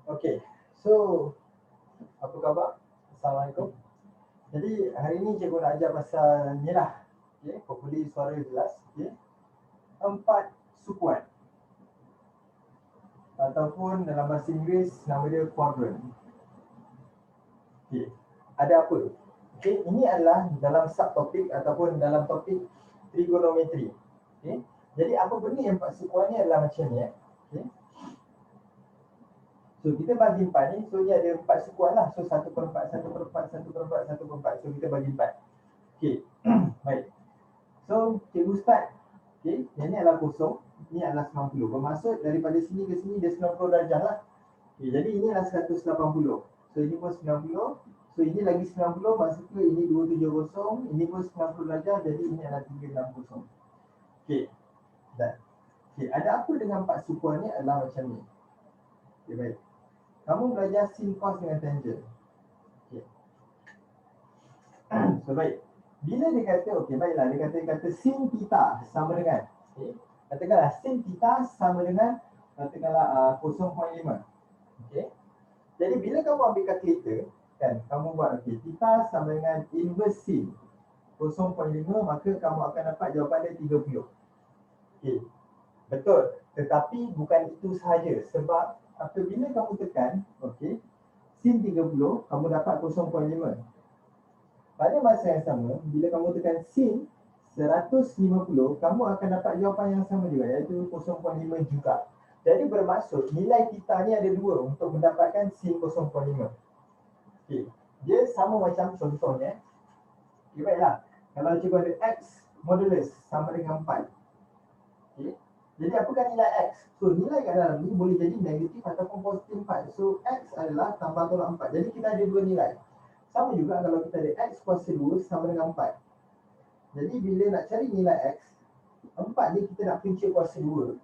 Okay, so apa khabar? Assalamualaikum. Jadi hari ni cikgu nak ajar pasal ni lah. Okay, hopefully suara jelas. Okay. 4 sukuan. Ataupun dalam bahasa Inggeris nama dia quadrant. Okay. Ada apa? Okay, ini adalah dalam subtopik ataupun dalam topik trigonometri. Okay. Jadi apa benda yang 4 sukuan ni adalah macam ni. Okay. So kita bagi 4 ni, so dia ada 4 sukuan lah. So 1/4, 1/4, 1/4, 1/4. So kita bagi 4. Okay, baik. So cikgu start. Okay, yang ni adalah kosong, ni adalah 90. Bermaksud daripada sini ke sini dia 90 darjah lah. Okay, jadi ini adalah 180. So ini pun 90. So ini lagi 90, maksudnya ini 270. Ini pun 90 darjah, jadi ini adalah 360. Okay, dah. Okay, ada apa dengan 4 sukuan ni adalah macam ni. Okay, baik. Kamu belajar sin, cos dengan tangent. Okay. So baik. Bila dia kata, okay baiklah, dia kata sin theta sama dengan, okay, katakanlah sin theta sama dengan, katakanlah 0.5. Okay. Jadi bila kamu ambil kalkulator, kan, kamu buat, okay, theta sama dengan inverse sin 0.5, maka kamu akan dapat jawapan dia 30. Okay. Betul. Tetapi bukan itu sahaja, sebab apabila kamu tekan, okay, sin 30, kamu dapat 0.5. Pada masa yang sama, bila kamu tekan sin 150, kamu akan dapat jawapan yang sama juga, iaitu 0.5 juga. Jadi bermaksud nilai theta ni ada dua untuk mendapatkan sin 0.5. Okay. Dia sama macam contohnya. Okay, baiklah. Kalau cikgu ada x modulus sama dengan 4. Okay. Jadi apakah nilai x? So nilai kat dalam ni boleh jadi negatif ataupun positif 4. So x adalah tambah tolak 4. Jadi kita ada dua nilai. Sama juga kalau kita ada x kuasa 2 sama dengan 4. Jadi bila nak cari nilai x, 4 ni kita nak punca kuasa 2.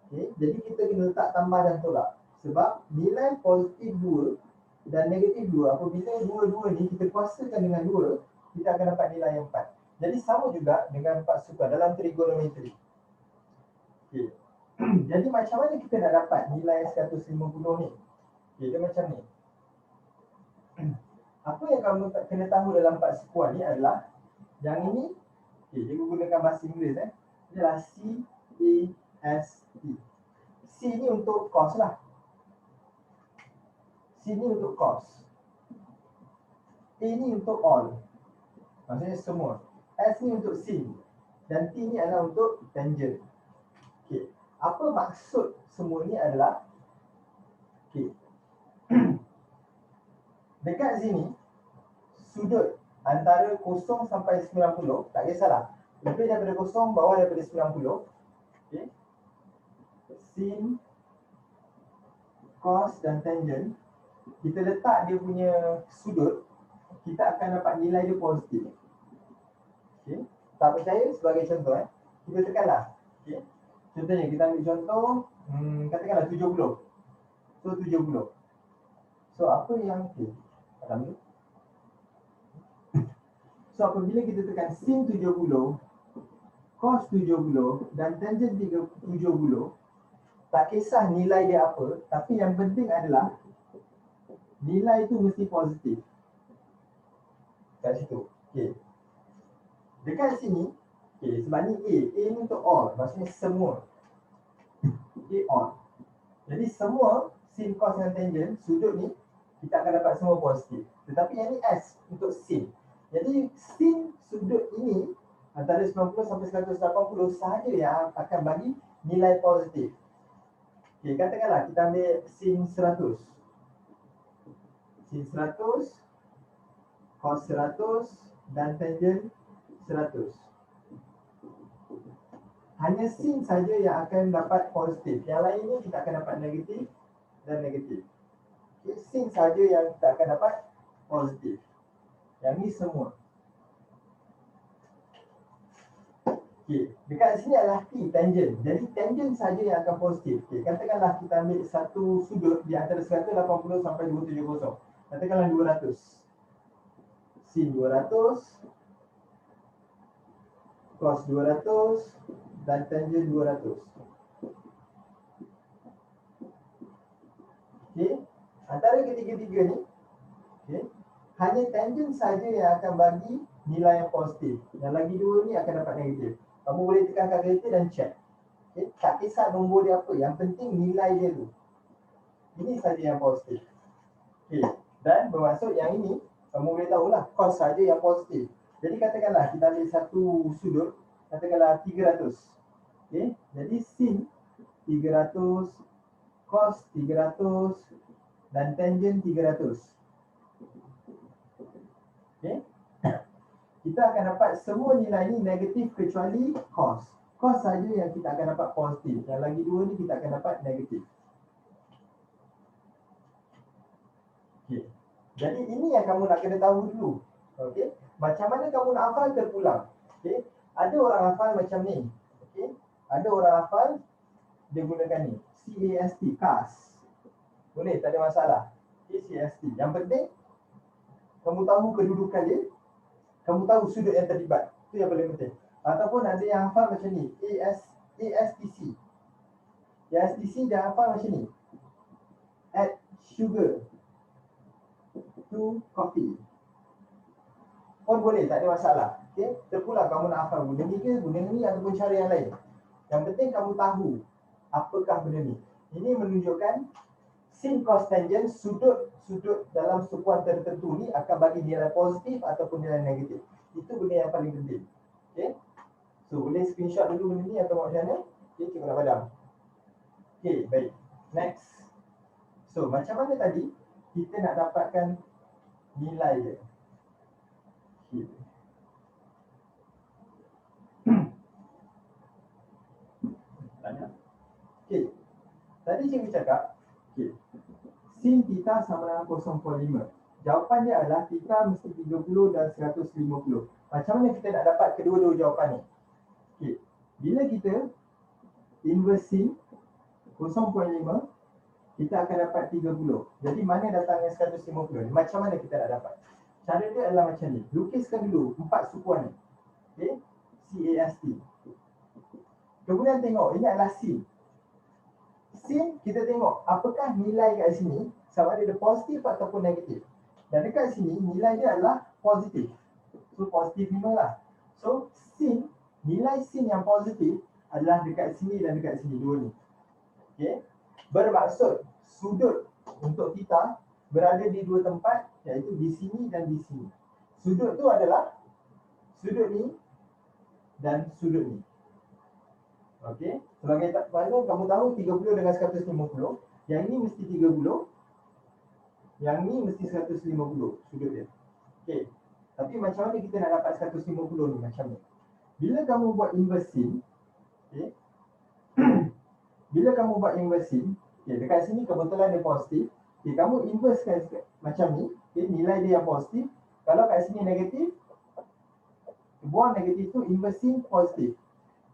Okay. Jadi kita kena letak tambah dan tolak. Sebab nilai positif 2 dan negatif 2, apabila dua-dua ni kita kuasakan dengan 2, kita akan dapat nilai yang 4. Jadi sama juga dengan 4 sukuan dalam trigonometri. Okay. Jadi macam mana kita nak dapat nilai 150 ni? Okay, dia macam ni. Apa yang kamu kena tahu dalam 4 sukuan ni adalah yang ini, okay, dia gunakan bahasa Inggeris Ini adalah C, A, S, T. C ni untuk cos lah. C ni untuk cos. A ni untuk all. Maksudnya semua. S ni untuk sin. Dan T ni adalah untuk tangent. Okay. Apa maksud semua ni adalah, okay, dekat sini sudut antara 0 sampai 90, tak kisahlah, lebih daripada 0, bawah daripada 90, okay, sin, cos dan tangent, kita letak dia punya sudut, kita akan dapat nilai dia positif. Okay. Tak percaya? Sebagai contoh, kita tekanlah. Okay. Contohnya kita ambil contoh, katakanlah 70. So 70. So apa yang, okay, ambil. So apabila kita tekan sin 70, cos 70 dan tangent 70, tak kisah nilai dia apa, tapi yang penting adalah nilai itu mesti positif. Kat situ. Okay. Dekat sini, okay, sebab ni A ni untuk all, maksudnya semua. A all. Jadi semua sin, cos dan tangent, sudut ni, kita akan dapat semua positif. Tetapi yang ni S untuk sin. Jadi sin sudut ini antara 90 sampai 180 sahaja yang akan bagi nilai positif. Okay, katakanlah kita ambil sin 100. Sin 100, cos 100 dan tangent 100. Hanya sin saja yang akan dapat positif. Yang lainnya kita akan dapat negatif dan negatif. Okay, sin saja yang kita akan dapat positif. Yang ni semua. Okay, dekat sini adalah T, tangent. Jadi tangent saja yang akan positif. Okay, katakanlah kita ambil satu sudut di antara 180 sampai 270. Katakanlah 200. Sin 200, cos 200 dan tangent 200. Antara ketiga-tiga ni, okay, hanya tangent saja yang akan bagi nilai yang positif. Yang lagi dua ni akan dapat negatif. Kamu boleh tekan kalkulator dan check. Okay, tak kisah nombor dia apa, yang penting nilai dia tu. Ini saja yang positif. Okay, dan bermaksud yang ini, kamu boleh tahulah cos saja yang positif. Jadi katakanlah kita ambil satu sudut, katakanlah 300. Okay, jadi sin 300, cos 300 dan tangent 300. Okay, kita akan dapat semua nilai ni negatif kecuali cos. Cos saja yang kita akan dapat positif. Yang lagi dua ni kita akan dapat negatif. Okay, jadi ini yang kamu nak kena tahu dulu. Okay, macam mana kamu nak hafal terpulang. Okay, ada orang hafal macam ni. Okay, ada orang hafal dia gunakan ni, CAST, CAS. Boleh, tak ada masalah. Okay, CAST. Yang penting kamu tahu kedudukan dia, kamu tahu sudut yang terlibat. Itu yang paling penting. Ataupun ada yang hafal macam ni, ASTC. ASTC dia hafal macam ni. Add sugar to coffee. Pun boleh, tak ada masalah. Okay, terpulang kamu nak hafal benda ni ke, benda ni ataupun cara yang lain. Yang penting kamu tahu apakah benda ni. Ini menunjukkan sin cos tangent sudut dalam sukuan tertentu ni akan bagi nilai positif ataupun nilai negatif. Itu benda yang paling penting. Okay, so boleh screenshot dulu benda ni atau macam mana. Okay, cikgu nak padam. Okay, baik. Next. So macam mana tadi kita nak dapatkan nilai dia. Okay. Okay, tadi cikgu cakap, okay, sin theta sama dengan 0.5. Jawapan dia adalah theta mesti 30 dan 150. Macam mana kita nak dapat kedua-dua jawapan ni? Okay, bila kita inverse sin 0.5, kita akan dapat 30. Jadi mana datangnya 150? Macam mana kita nak dapat? Cara dia adalah macam ni. Lukiskan dulu 4 sukuan ni. Okay, CAST. Kemudian tengok, ini adalah sin. Sin, kita tengok apakah nilai kat sini, sama ada dia positif ataupun negatif. Dan dekat sini, nilai dia adalah positif. So, positif 5 lah. So, sin, nilai sin yang positif adalah dekat sini dan dekat sini, dua ni. Okay. Bermaksud, sudut untuk kita berada di dua tempat, iaitu di sini dan di sini. Sudut tu adalah sudut ni dan sudut ni. Okey, sebagai mana kamu tahu 30 dengan 150, yang ini mesti 30, yang ni mesti 150 sudut dia. Okey, tapi macam mana kita nak dapat 150 ni macam ni? Bila kamu buat inverse sin, okey, bila kamu buat inverse sin, okey, dekat sini kebetulan dia positif, okey, kamu inverse kan macam ni, okey, nilai dia yang positif. Kalau kat sini negatif, buang negatif tu, inverse sin positif.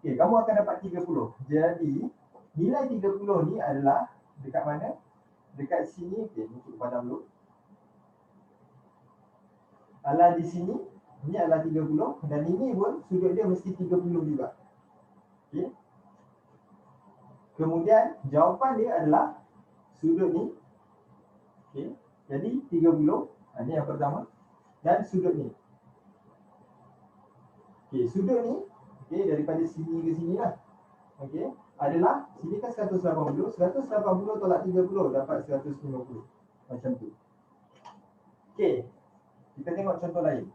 Okay, kamu akan dapat 30. Jadi, nilai 30 ni adalah dekat mana? Dekat sini. Okay, ni cukup padam dulu. Adalah di sini. Ini adalah 30. Dan ini pun sudut dia mesti 30 juga. Okay. Kemudian, jawapan dia adalah sudut ni. Okay. Jadi, 30. Ini yang pertama. Dan sudut ni. Okay, sudut ni. Okay, daripada sini ke sini lah. Okay, adalah sini kan 180. 180 tolak 30 dapat 150. Macam tu. Okay, kita tengok contoh lain.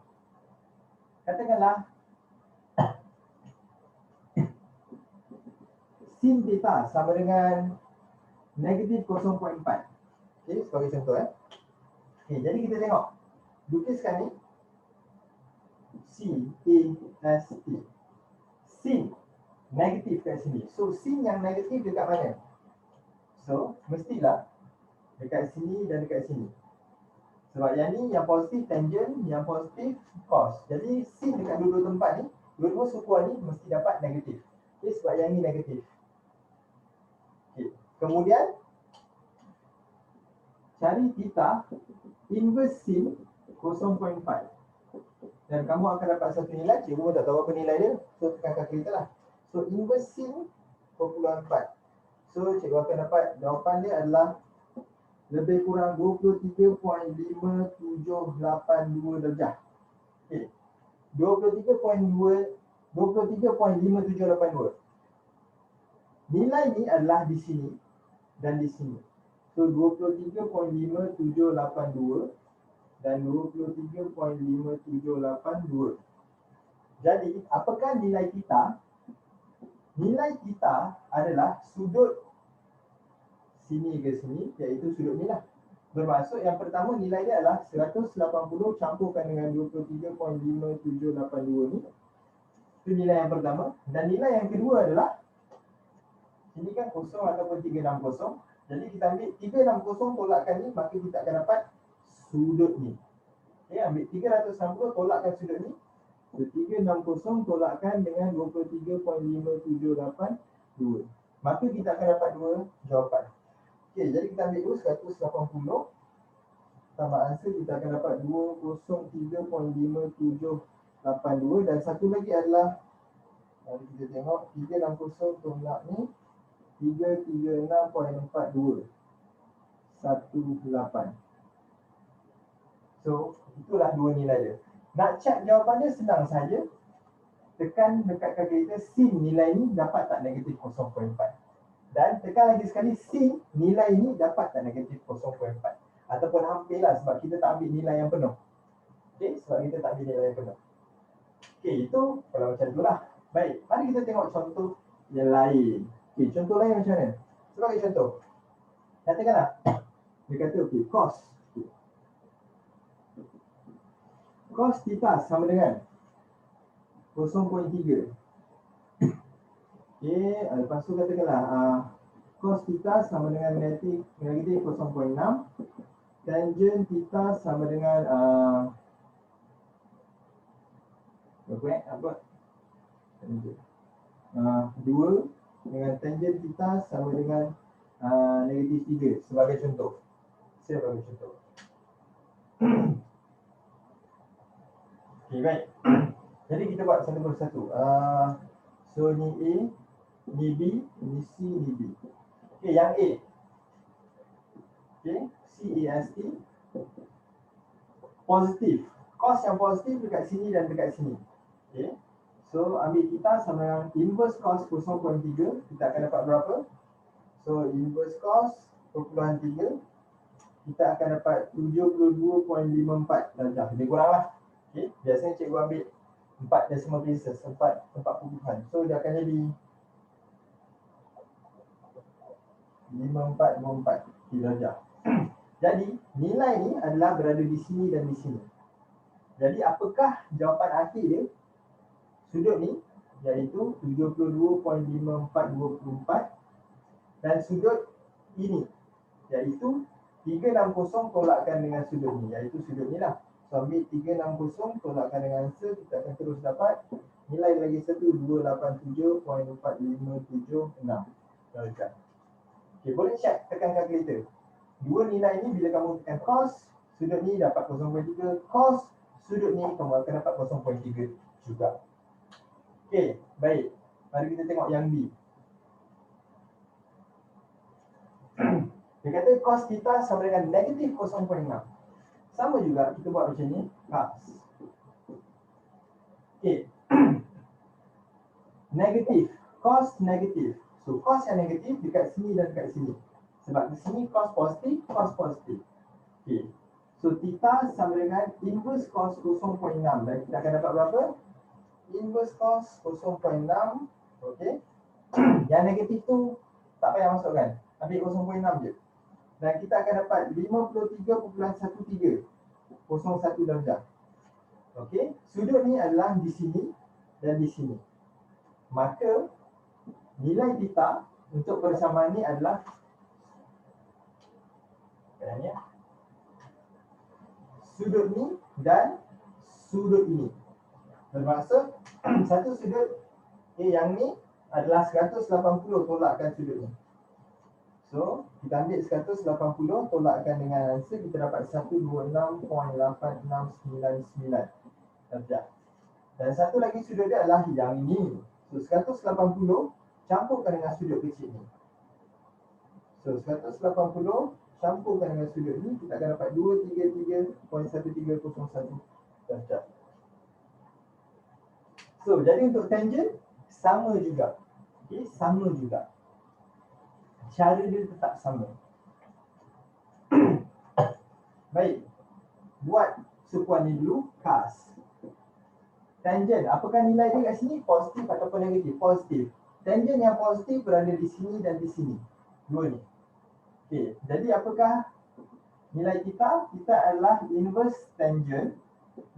Katakanlah sin theta sama dengan negatif 0.4. Okay, sebagai contoh Okay, jadi kita tengok. Lukiskan ni CAST. Sin negatif kat sini. So, sin yang negatif dekat mana? So, mestilah dekat sini dan dekat sini. Sebab yang ni yang positif tangent, yang positif cos. Jadi, sin dekat dua-dua tempat ni, dua-dua sukuan ni mesti dapat negatif. Okay, sebab yang ni negatif. Okay. Kemudian, cari theta inverse sin 0.5. Dan kamu akan dapat satu nilai, cikgu pun tak tahu apa nilai dia. So, tekan kalkulator lah. So, inverse sin 0.4. So, cikgu akan dapat jawapan dia adalah lebih kurang 23.5782 darjah. Okey. 23.5782. Nilai ni adalah di sini dan di sini. So 23.5782 dan 23.5782. Jadi, apakah nilai kita? Nilai kita adalah sudut sini ke sini, iaitu sudut ni lah. Bermaksud yang pertama nilai dia adalah 180 campurkan dengan 23.5782 ni. Itu nilai yang pertama. Dan nilai yang kedua adalah, sini kan kosong ataupun 360. Jadi kita ambil 360 tolakkan ni, maka kita akan dapat sudut ni. Okay, ambil 360 tolakkan sudut ni. So, 360 tolakkan dengan 23.5782. Maka kita akan dapat dua jawapan. Okey, jadi kita ambil dulu 180 tambah answer, kita akan dapat 203.5782. Dan satu lagi adalah, mari kita tengok, 360 tolak ni 336.42 18. So, itulah dua nilai dia. Nak check jawapannya senang saja. Tekan dekat kalkulator sin nilai ni dapat tak negatif 0.4. Dan tekan lagi sekali sin nilai ni dapat tak negatif 0.4. Ataupun hampirlah sebab kita tak ambil nilai yang penuh. Okey, sebab kita tak ambil nilai yang penuh. Okey, itu kalau macam itulah. Baik, mari kita tengok contoh yang lain. Okey, contoh lain macam mana? Sebagai contoh, katakanlah dia kata okey, cos. Cos theta sama dengan 0.3. Okey, lepas tu katakanlah cos theta sama dengan negatif 0.6. Tangent theta sama dengan apa? 2 dengan tangent theta sama dengan negatif 3 sebagai contoh. Sebagai contoh. Okey, baik. Jadi kita buat satu persatu. So ni A, ni B, ni C, ni D. Okey, yang A. Okey, CAST positif. Cos yang positif dekat sini dan dekat sini. Okey. So ambil theta sama dengan inverse cos 0.3, kita akan dapat berapa? So inverse cos 0.3, kita akan dapat 72.54 darjah. Lebih kurang lah. Okey, biasanya cikgu ambil 4 decimal places, 4 puluhan. So dia akan jadi 5424 darjah. Jadi nilai ni adalah berada di sini dan di sini. Jadi apakah jawapan akhir dia? Sudut ni iaitu 72.5424 dan sudut ini iaitu 360 tolakkan dengan sudut ni, iaitu sudut ni lah. So ambil 360 tolakkan dengan answer, kita akan terus dapat nilai lagi satu 287.4576 darjah. Okey, boleh check tekan kalkulator. Dua nilai ni bila kamu tekan cos sudut ni dapat 0.3, cos sudut ni kamu akan dapat 0.3 juga. Okey, baik. Mari kita tengok yang B. Dia kata cos theta sama dengan negatif 0.6. Sama juga kita buat macam ni, cos. Okey. Negatif, cos negatif. So cos yang negatif dekat sini dan dekat sini. Sebab di sini cos positif, cos positif. Okey. So theta sama dengan inverse cos 0.6 dan kita akan dapat berapa? Inverse cos 0.6. Okey. Yang negatif tu tak payah masukkan. Ambil 0.6 je. Dan kita akan dapat 53.1301 darjah. Okey. Sudut ni adalah di sini dan di sini. Maka nilai theta untuk persamaan ni adalah sudut ni dan sudut ini. Bermaksud satu sudut yang ni adalah 180 tolakkan sudut ni. So kita ambil 180 tolakkan dengan answer, kita dapat 126.8699 darjah. Dan satu lagi sudut dia adalah yang ini. So 180 campurkan dengan sudut kecil ni. So 180 campurkan dengan sudut ni, kita akan dapat 233.1301 darjah. So, jadi untuk tangent sama juga. Okay, sama juga. Cara dia tetap sama. Baik. Buat sukuan ni dulu, cos. Tangent, apakah nilai dia kat sini? Positif ataupun negatif? Positif. Tangent yang positif berada di sini dan di sini. Dua ni. Okey, jadi apakah nilai kita? Kita adalah inverse tangent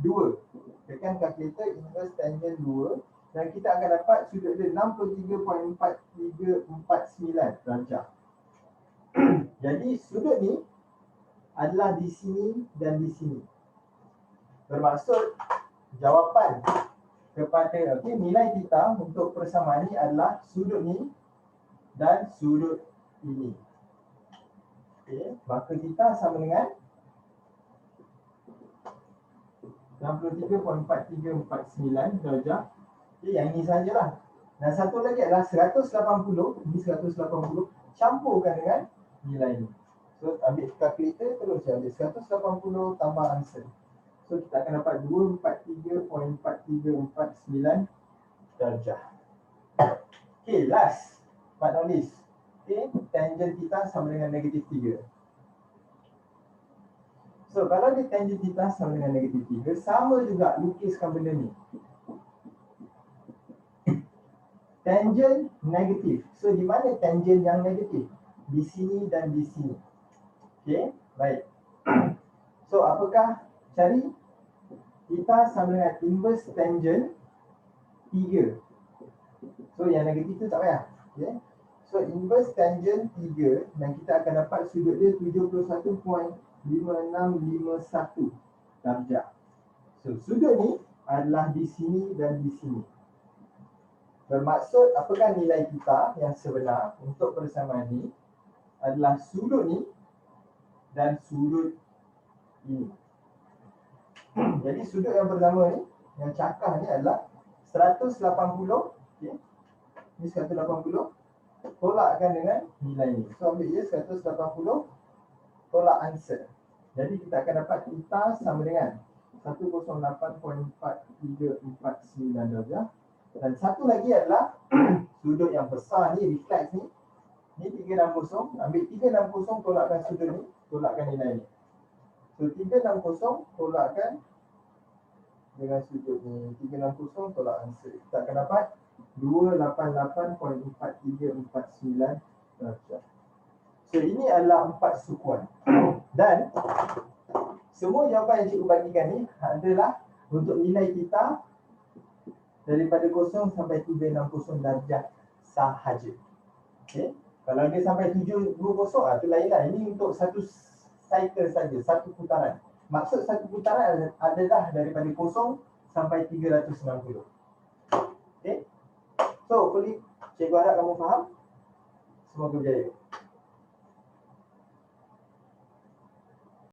2. Tekan kalkulator inverse tangent 2 dan kita akan dapat sudut dia 63.4349 darjah. Jadi sudut ni adalah di sini dan di sini. Bermaksud jawapan kepada nilai kita untuk persamaan ni adalah sudut ni dan sudut ini. Okey, maka kita sama dengan 63.4349 darjah. Okey, yang ini sajalah. Dan satu lagi adalah 180. Ini 180 campurkan dengan nilai ni. So ambil kalkulator terus je ambil 180 tambah answer. So kita akan dapat 243.4349 darjah. Okey, last but not least. Okey, tangent kita sama dengan negatif 3. So kalau dia tangent kita sama dengan negatif 3, sama juga lukiskan benda ni. Tangent negatif. So di mana tangent yang negatif? Di sini dan di sini. Okey, baik. So apakah cari? Kita sama dengan inverse tangent 3. So yang negatif tu tak payah. Okey. So inverse tangent 3 dan kita akan dapat sudut dia 71.5651 darjah. So sudut ni adalah di sini dan di sini. Bermaksud apakah nilai kita yang sebenar untuk persamaan ni adalah sudut ni dan sudut ini. Jadi sudut yang pertama ni, yang cakah ni adalah 180. Okay. Ini 180. Tolakkan dengan nilai ni. So ambil je 180 tolak answer. Jadi kita akan dapat kita sama dengan 108.4349 darjah. Dan satu lagi adalah sudut yang besar ni, reflex ni. Ni 360. Ambil 360 tolakkan sudut ni, tolakkan nilai ni. So 360 tolakkan dengan sudut ni, 360 tolak answer. Kita akan dapat 288.4349 darjah. So ini adalah 4 sukuan. Dan semua jawapan yang cikgu bagikan ni adalah untuk nilai kita daripada 0 sampai 760 darjah sahaja. Okay. Kalau dia sampai 720, tu lainlah. Ini untuk satu cycle saja, satu putaran. Maksud satu putaran adalah daripada 0 sampai 360. Okay. So, hopefully cikgu harap kamu faham. Semoga berjaya.